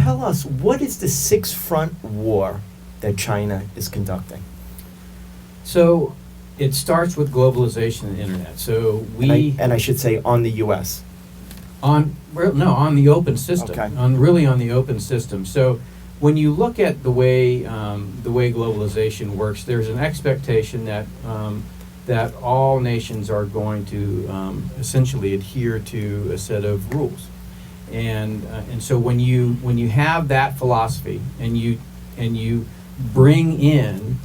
tell us, what is the sixth front war that China is conducting? So it starts with globalization and the internet. So And I should say on the U.S. on the open system, Okay. on the open system. So when you look at the way globalization works, there's an expectation that that all nations are going to essentially adhere to a set of rules, and so when you have that philosophy and you bring in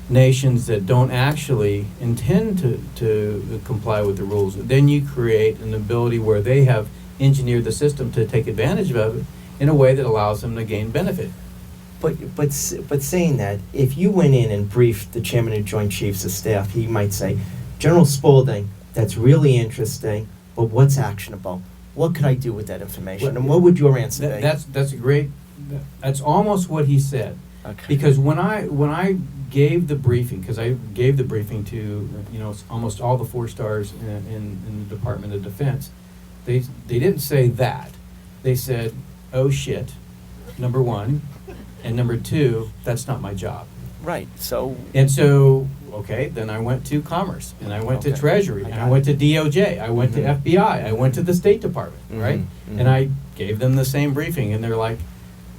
nations that don't actually intend to comply with the rules, then you create an ability where they have engineered the system to take advantage of it in a way that allows them to gain benefit. But saying that, if you went in and briefed the chairman of Joint Chiefs of Staff, he might say, General Spalding, that's really interesting, but what's actionable? What could I do with that information? And what would your answer be? That's almost what he said. Okay. Because when I gave the briefing, because I gave the briefing to almost all the 4-stars in the Department of Defense, they didn't say that. They said, "Oh shit," number one, and number two, that's not my job. Right. So Okay, then I went to Commerce, and I went to Okay. Treasury, and I went to DOJ, I went to FBI, I went to the State Department, right? And I gave them the same briefing, and they're like,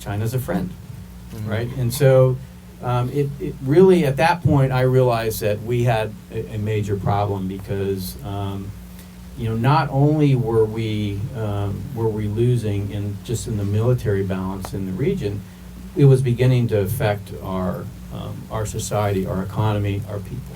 China's a friend, right? And so it really, at that point, I realized that we had a major problem because, not only were we losing in the military balance in the region, it was beginning to affect our society, our economy, our people.